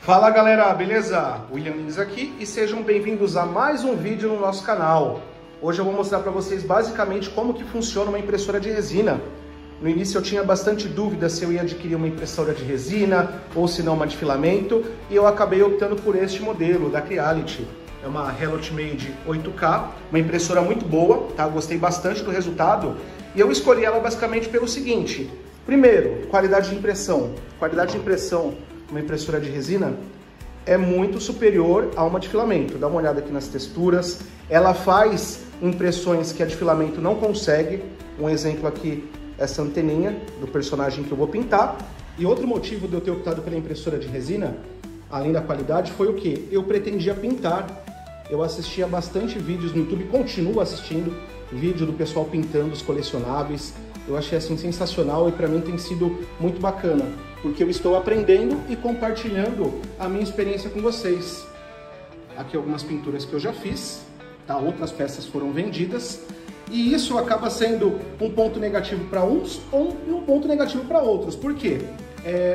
Fala galera, beleza? William Lins aqui e sejam bem-vindos a mais um vídeo no nosso canal. Hoje eu vou mostrar para vocês basicamente como que funciona uma impressora de resina. No início eu tinha bastante dúvida se eu ia adquirir uma impressora de resina ou se não uma de filamento, e eu acabei optando por este modelo da Creality. É uma Helot Made 8K, uma impressora muito boa, tá? Gostei bastante do resultado e eu escolhi ela basicamente pelo seguinte. Primeiro, qualidade de impressão. Qualidade de impressão, uma impressora de resina é muito superior a uma de filamento. Dá uma olhada aqui nas texturas. Ela faz impressões que a de filamento não consegue. Um exemplo aqui, essa anteninha do personagem que eu vou pintar. E outro motivo de eu ter optado pela impressora de resina, além da qualidade, foi o que? Eu pretendia pintar. Eu assistia bastante vídeos no YouTube, continuo assistindo vídeo do pessoal pintando os colecionáveis. Eu achei assim sensacional e para mim tem sido muito bacana, porque eu estou aprendendo e compartilhando a minha experiência com vocês. Aqui algumas pinturas que eu já fiz, tá? Outras peças foram vendidas, e isso acaba sendo um ponto negativo para uns ou um ponto negativo para outros. Por quê?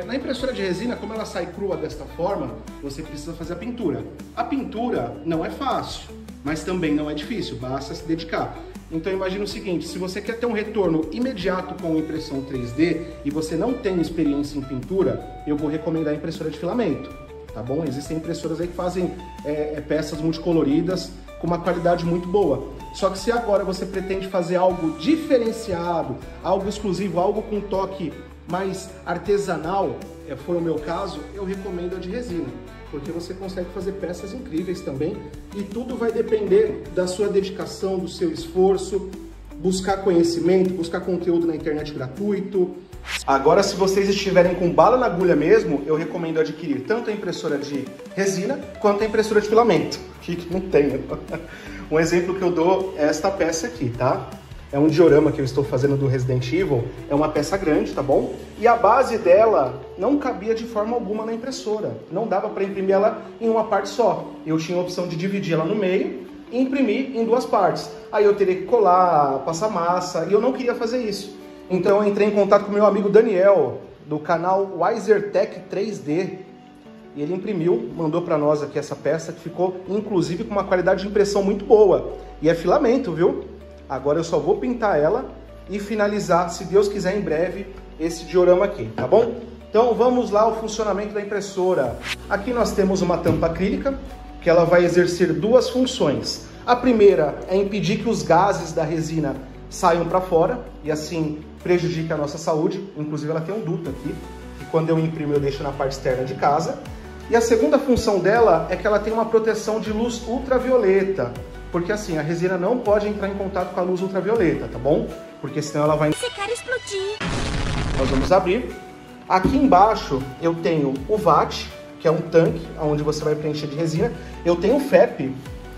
Na impressora de resina, como ela sai crua desta forma, você precisa fazer a pintura. A pintura não é fácil, mas também não é difícil, basta se dedicar. Então imagine o seguinte, se você quer ter um retorno imediato com impressão 3D e você não tem experiência em pintura, eu vou recomendar a impressora de filamento, tá bom? Existem impressoras aí que fazem peças multicoloridas com uma qualidade muito boa. Só que se agora você pretende fazer algo diferenciado, algo exclusivo, algo com toque mais artesanal, foi o meu caso, eu recomendo a de resina, porque você consegue fazer peças incríveis também, e tudo vai depender da sua dedicação, do seu esforço, buscar conhecimento, buscar conteúdo na internet gratuito. Agora, se vocês estiverem com bala na agulha mesmo, eu recomendo adquirir tanto a impressora de resina quanto a impressora de filamento, que não tem. Um exemplo que eu dou é esta peça aqui, tá? É um diorama que eu estou fazendo do Resident Evil, é uma peça grande, tá bom? E a base dela não cabia de forma alguma na impressora, não dava para imprimir ela em uma parte só. Eu tinha a opção de dividir ela no meio e imprimir em duas partes. Aí eu teria que colar, passar massa, e eu não queria fazer isso. Então eu entrei em contato com meu amigo Daniel, do canal Wisertech 3D, e ele imprimiu, mandou para nós aqui essa peça, que ficou inclusive com uma qualidade de impressão muito boa. E é filamento, viu? Agora eu só vou pintar ela e finalizar, se Deus quiser, em breve, esse diorama aqui, tá bom? Então vamos lá ao funcionamento da impressora. Aqui nós temos uma tampa acrílica, que ela vai exercer duas funções. A primeira é impedir que os gases da resina saiam para fora e assim prejudique a nossa saúde. Inclusive ela tem um duto aqui, que quando eu imprimo eu deixo na parte externa de casa. E a segunda função dela é que ela tem uma proteção de luz ultravioleta, porque assim, a resina não pode entrar em contato com a luz ultravioleta, tá bom? Porque senão ela vai secar e explodir. Nós vamos abrir. Aqui embaixo eu tenho o VAT, que é um tanque onde você vai preencher de resina. Eu tenho o FEP,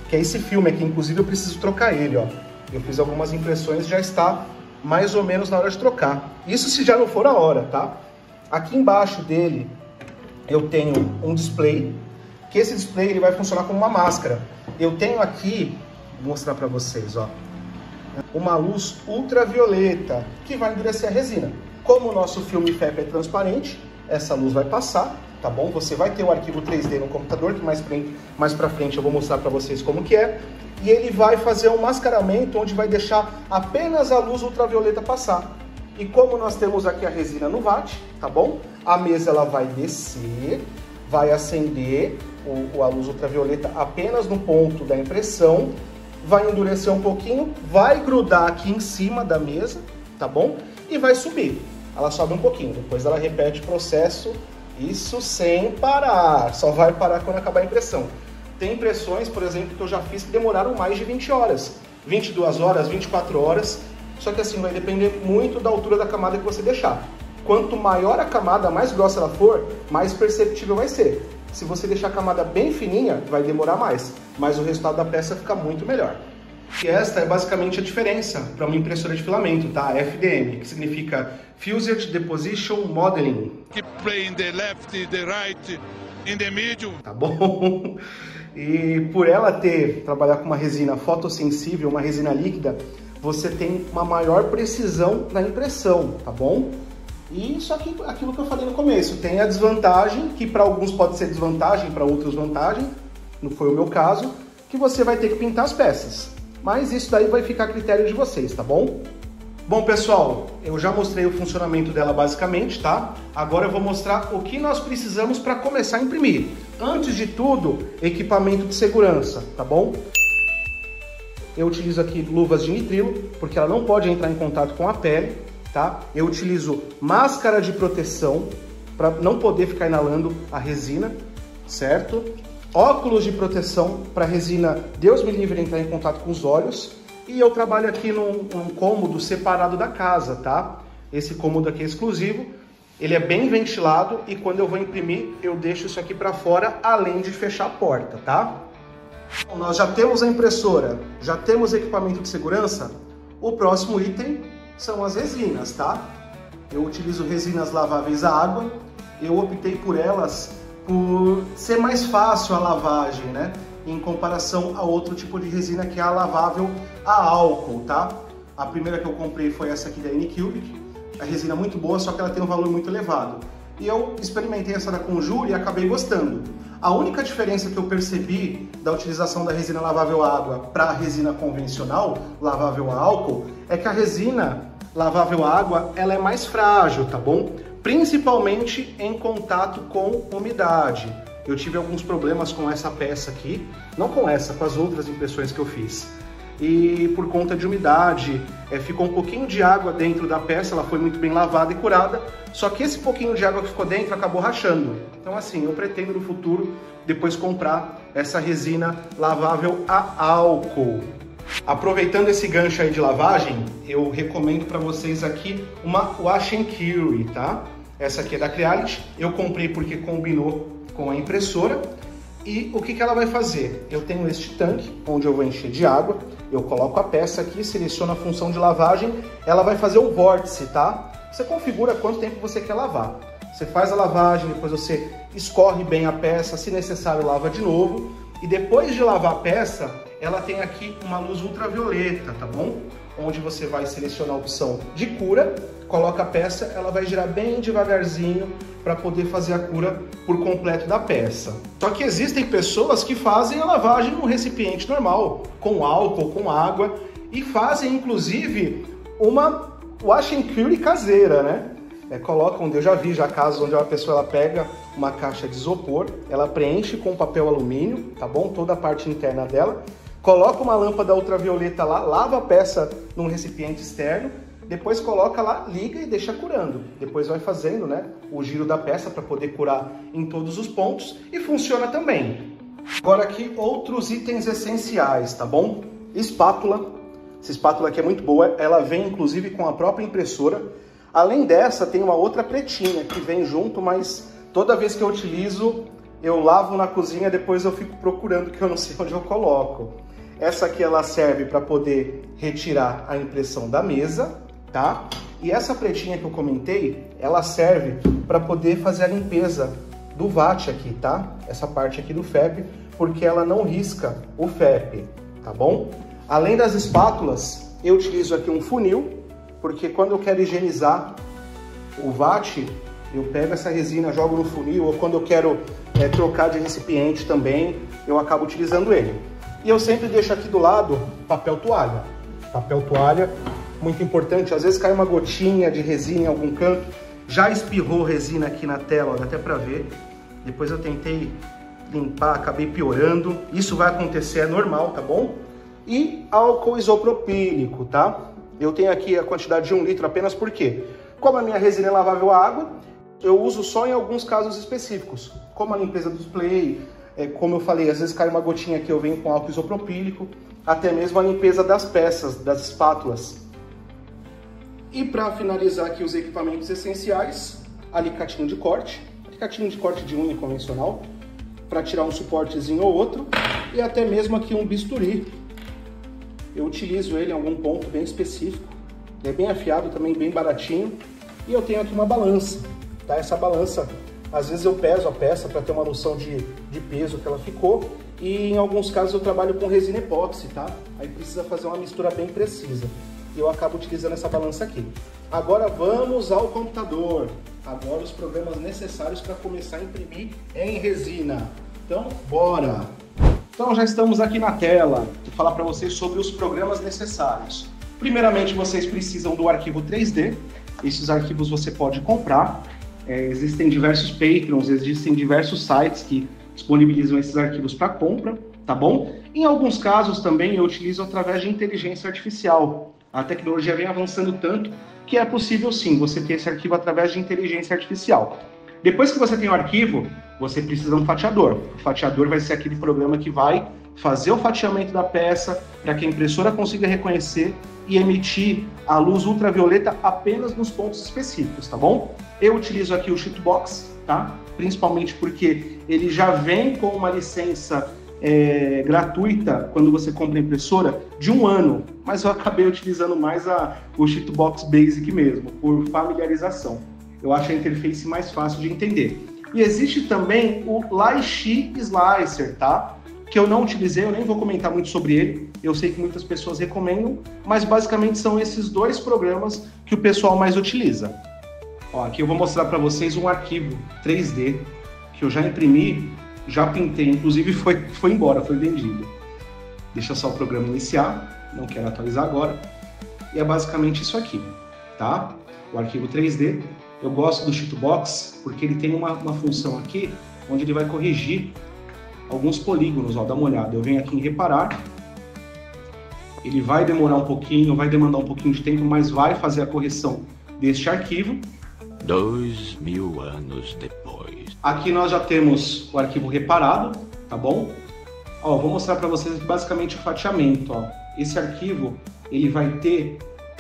que é esse filme aqui, inclusive eu preciso trocar ele, ó. Eu fiz algumas impressões, já está mais ou menos na hora de trocar. Isso se já não for a hora, tá? Aqui embaixo dele eu tenho um display, que esse display ele vai funcionar como uma máscara. Eu tenho aqui, vou mostrar para vocês, ó, uma luz ultravioleta que vai endurecer a resina. Como o nosso filme FEP é transparente, essa luz vai passar, tá bom? Você vai ter o arquivo 3D no computador, que mais pra frente eu vou mostrar para vocês como que é. E ele vai fazer um mascaramento onde vai deixar apenas a luz ultravioleta passar. E como nós temos aqui a resina no VAT, tá bom? A mesa ela vai descer, vai acender a luz ultravioleta apenas no ponto da impressão, vai endurecer um pouquinho, vai grudar aqui em cima da mesa, tá bom? E vai subir. Ela sobe um pouquinho, depois ela repete o processo, isso sem parar, só vai parar quando acabar a impressão. Tem impressões, por exemplo, que eu já fiz que demoraram mais de 20 horas, 22 horas, 24 horas, só que assim, vai depender muito da altura da camada que você deixar. Quanto maior a camada, mais grossa ela for, mais perceptível vai ser. Se você deixar a camada bem fininha, vai demorar mais, mas o resultado da peça fica muito melhor. E esta é basicamente a diferença para uma impressora de filamento, tá? FDM, que significa Fused Deposition Modeling. Keep playing the left, the right, in the middle. Tá bom? E por ela trabalhar com uma resina fotossensível, uma resina líquida, você tem uma maior precisão na impressão, tá bom? E só que aquilo que eu falei no começo, tem a desvantagem, que para alguns pode ser desvantagem, para outros vantagem, não foi o meu caso, que você vai ter que pintar as peças. Mas isso daí vai ficar a critério de vocês, tá bom? Bom, pessoal, eu já mostrei o funcionamento dela basicamente, tá? Agora eu vou mostrar o que nós precisamos para começar a imprimir. Antes de tudo, equipamento de segurança, tá bom? Eu utilizo aqui luvas de nitrilo, porque ela não pode entrar em contato com a pele, tá? Eu utilizo máscara de proteção, para não poder ficar inalando a resina, certo? Óculos de proteção para a resina, Deus me livre, entrar em contato com os olhos. E eu trabalho aqui num cômodo separado da casa, tá? Esse cômodo aqui é exclusivo, ele é bem ventilado e quando eu vou imprimir, eu deixo isso aqui para fora, além de fechar a porta, tá? Bom, nós já temos a impressora, já temos equipamento de segurança, o próximo item são as resinas, tá? Eu utilizo resinas laváveis a água, eu optei por elas por ser mais fácil a lavagem, né? Em comparação a outro tipo de resina que é a lavável a álcool, tá? A primeira que eu comprei foi essa aqui da Anycubic, a resina muito boa, só que ela tem um valor muito elevado. E eu experimentei essa da Conjure e acabei gostando. A única diferença que eu percebi da utilização da resina lavável a água para a resina convencional, lavável a álcool, é que a resina lavável a água, ela é mais frágil, tá bom? Principalmente em contato com umidade. Eu tive alguns problemas com essa peça aqui, não com essa, com as outras impressões que eu fiz. E por conta de umidade, ficou um pouquinho de água dentro da peça, ela foi muito bem lavada e curada, só que esse pouquinho de água que ficou dentro acabou rachando. Então assim, eu pretendo no futuro depois comprar essa resina lavável a álcool. Aproveitando esse gancho aí de lavagem, eu recomendo para vocês aqui uma Wash and Cure, tá? Essa aqui é da Creality, eu comprei porque combinou com a impressora. E o que ela vai fazer? Eu tenho este tanque, onde eu vou encher de água, eu coloco a peça aqui, seleciono a função de lavagem, ela vai fazer um vórtice, tá? Você configura quanto tempo você quer lavar. Você faz a lavagem, depois você escorre bem a peça, se necessário lava de novo. E depois de lavar a peça, ela tem aqui uma luz ultravioleta, tá bom? Onde você vai selecionar a opção de cura, coloca a peça, ela vai girar bem devagarzinho para poder fazer a cura por completo da peça. Só que existem pessoas que fazem a lavagem num recipiente normal, com álcool, com água, e fazem inclusive uma Wash and Cure caseira, né? Colocam, eu já vi casos onde uma pessoa ela pega uma caixa de isopor, ela preenche com papel alumínio, tá bom? Toda a parte interna dela, coloca uma lâmpada ultravioleta lá, lava a peça num recipiente externo, depois coloca lá, liga e deixa curando. Depois vai fazendo, né, o giro da peça para poder curar em todos os pontos e funciona também. Agora aqui outros itens essenciais, tá bom? Espátula. Essa espátula aqui é muito boa, ela vem inclusive com a própria impressora. Além dessa, tem uma outra pretinha que vem junto, mas toda vez que eu utilizo, eu lavo na cozinha, depois eu fico procurando que eu não sei onde eu coloco. Essa aqui ela serve para poder retirar a impressão da mesa, tá? E essa pretinha que eu comentei, ela serve para poder fazer a limpeza do VAT aqui, tá? Essa parte aqui do FEP, porque ela não risca o FEP, tá bom? Além das espátulas, eu utilizo aqui um funil, porque quando eu quero higienizar o VAT, eu pego essa resina, jogo no funil, ou quando eu quero trocar de recipiente também, eu acabo utilizando ele. E eu sempre deixo aqui do lado papel toalha. Papel toalha, muito importante, às vezes cai uma gotinha de resina em algum canto, já espirrou resina aqui na tela, ó, dá até pra ver. Depois eu tentei limpar, acabei piorando, isso vai acontecer, é normal, tá bom? E álcool isopropílico, tá? Eu tenho aqui a quantidade de 1 litro apenas porque, como a minha resina é lavável a água, eu uso só em alguns casos específicos, como a limpeza do display, como eu falei, às vezes cai uma gotinha aqui, eu venho com álcool isopropílico, até mesmo a limpeza das peças, das espátulas. E para finalizar aqui os equipamentos essenciais, alicatinho de corte de unha convencional, para tirar um suportezinho ou outro, e até mesmo aqui um bisturi. Eu utilizo ele em algum ponto bem específico, ele é bem afiado, também bem baratinho, e eu tenho aqui uma balança, tá? Essa balança, às vezes eu peso a peça para ter uma noção de peso que ela ficou, e em alguns casos eu trabalho com resina epóxi, tá? Aí precisa fazer uma mistura bem precisa, e eu acabo utilizando essa balança aqui. Agora vamos ao computador. Agora os programas necessários para começar a imprimir em resina. Então, bora! Então já estamos aqui na tela. Vou falar para vocês sobre os programas necessários. Primeiramente, vocês precisam do arquivo 3D. Esses arquivos você pode comprar. Existem diversos Patreons, existem diversos sites que disponibilizam esses arquivos para compra, tá bom? Em alguns casos também eu utilizo através de inteligência artificial. A tecnologia vem avançando tanto que é possível sim você ter esse arquivo através de inteligência artificial. Depois que você tem o arquivo, você precisa de um fatiador. O fatiador vai ser aquele programa que vai fazer o fatiamento da peça para que a impressora consiga reconhecer e emitir a luz ultravioleta apenas nos pontos específicos, tá bom? Eu utilizo aqui o Sheetbox, tá? Principalmente porque ele já vem com uma licença gratuita quando você compra a impressora de 1 ano, mas eu acabei utilizando mais o Sheetbox Basic mesmo, por familiarização. Eu acho a interface mais fácil de entender. E existe também o Lychee Slicer, tá? Que eu não utilizei, eu nem vou comentar muito sobre ele. Eu sei que muitas pessoas recomendam, mas basicamente são esses dois programas que o pessoal mais utiliza. Ó, aqui eu vou mostrar para vocês um arquivo 3D que eu já imprimi, já pintei, inclusive foi embora, foi vendido. Deixa só o programa iniciar, não quero atualizar agora. E é basicamente isso aqui, tá? O arquivo 3D. Eu gosto do Sheetbox porque ele tem uma função aqui onde ele vai corrigir alguns polígonos, ó, dá uma olhada. Eu venho aqui em reparar, ele vai demorar um pouquinho, vai demandar um pouquinho de tempo, mas vai fazer a correção deste arquivo. 2000 anos depois. Aqui nós já temos o arquivo reparado, tá bom? Ó, vou mostrar para vocês basicamente o fatiamento, ó. Esse arquivo, ele vai ter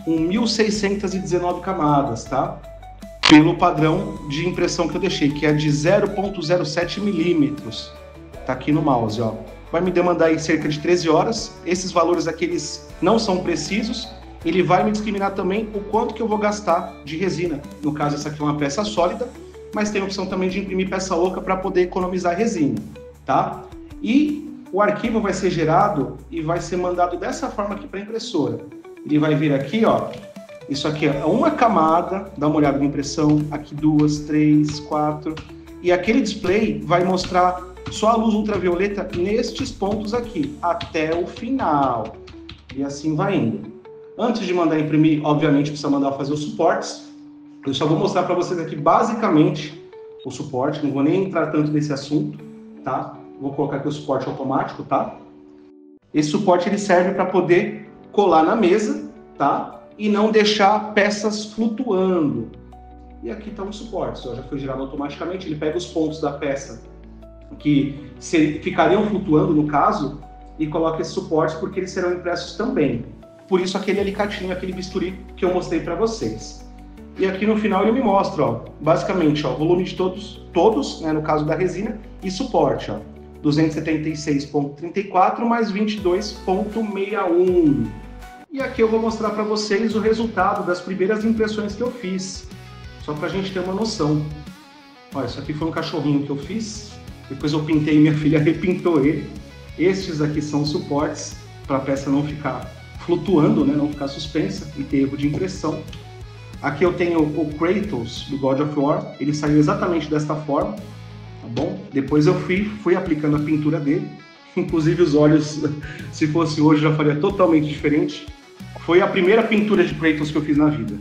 1.619 camadas, tá? Pelo padrão de impressão que eu deixei, que é de 0,07 milímetros. Tá aqui no mouse, ó. Vai me demandar aí cerca de 13 horas. Esses valores aqui, eles não são precisos. Ele vai me discriminar também o quanto que eu vou gastar de resina. No caso, essa aqui é uma peça sólida, mas tem a opção também de imprimir peça oca para poder economizar resina, tá? E o arquivo vai ser gerado e vai ser mandado dessa forma aqui para a impressora. Ele vai vir aqui, ó. Isso aqui é uma camada, dá uma olhada na impressão, aqui 2, 3, 4. E aquele display vai mostrar só a luz ultravioleta nestes pontos aqui, até o final. E assim vai indo. Antes de mandar imprimir, obviamente precisa mandar fazer os suportes. Eu só vou mostrar para vocês aqui basicamente o suporte, não vou nem entrar tanto nesse assunto, tá? Vou colocar aqui o suporte automático, tá? Esse suporte ele serve para poder colar na mesa, tá? E não deixar peças flutuando. E aqui estão os suportes, ó, já foi gerado automaticamente, ele pega os pontos da peça que ficariam flutuando no caso e coloca esses suportes porque eles serão impressos também. Por isso aquele alicatinho, aquele bisturi que eu mostrei para vocês. E aqui no final ele me mostra, ó, basicamente, ó, volume de todos, né, no caso da resina, e suporte, ó, 276,34 mais 22,61. E aqui eu vou mostrar para vocês o resultado das primeiras impressões que eu fiz, só para a gente ter uma noção. Ó, isso aqui foi um cachorrinho que eu fiz, depois eu pintei e minha filha repintou ele. Estes aqui são os suportes para a peça não ficar flutuando, né, não ficar suspensa e ter erro de impressão. Aqui eu tenho o Kratos do God of War, ele saiu exatamente desta forma, tá bom? Depois eu fui aplicando a pintura dele, inclusive os olhos, se fosse hoje já faria totalmente diferente. Foi a primeira pintura de Kratos que eu fiz na vida.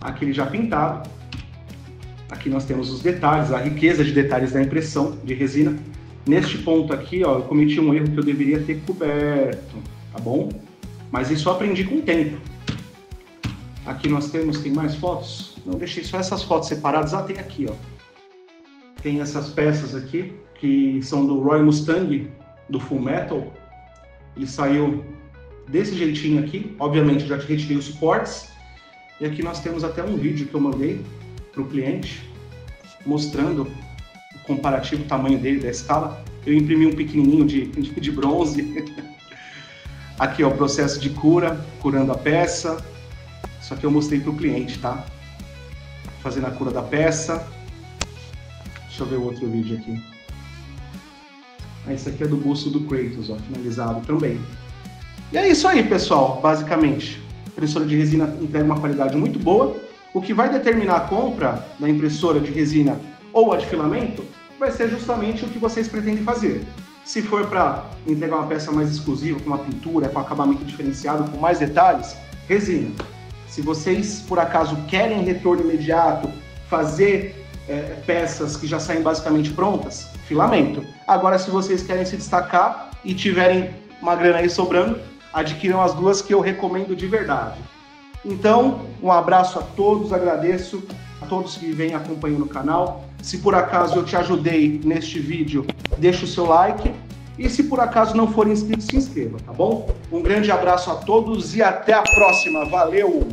Aqui ele já pintado. Aqui nós temos os detalhes, a riqueza de detalhes da impressão de resina. Neste ponto aqui, ó, eu cometi um erro que eu deveria ter coberto, tá bom? Mas isso eu aprendi com o tempo. Aqui nós tem mais fotos? Não, deixei só essas fotos separadas. Ah, tem aqui, ó. Tem essas peças aqui, que são do Roy Mustang, do Full Metal. Ele saiu desse jeitinho aqui. Obviamente, já retirei os suportes. E aqui nós temos até um vídeo que eu mandei para o cliente, mostrando o comparativo, o tamanho dele, da escala. Eu imprimi um pequenininho de bronze. Aqui, ó, o processo de cura, curando a peça. Isso aqui eu mostrei para o cliente, tá? Fazendo a cura da peça. Deixa eu ver o outro vídeo aqui. Esse aqui é do busto do Kratos, ó, finalizado também. E é isso aí, pessoal, basicamente. A impressora de resina entrega uma qualidade muito boa. O que vai determinar a compra da impressora de resina ou a de filamento vai ser justamente o que vocês pretendem fazer. Se for para entregar uma peça mais exclusiva, com uma pintura, com acabamento diferenciado, com mais detalhes, resina. Se vocês, por acaso, querem retorno imediato, fazer peças que já saem basicamente prontas, filamento. Agora, se vocês querem se destacar e tiverem uma grana aí sobrando, adquiram as duas que eu recomendo de verdade. Então, um abraço a todos, agradeço a todos que vêm acompanhando o canal. Se por acaso eu te ajudei neste vídeo, deixa o seu like. E se por acaso não for inscrito, se inscreva, tá bom? Um grande abraço a todos e até a próxima. Valeu!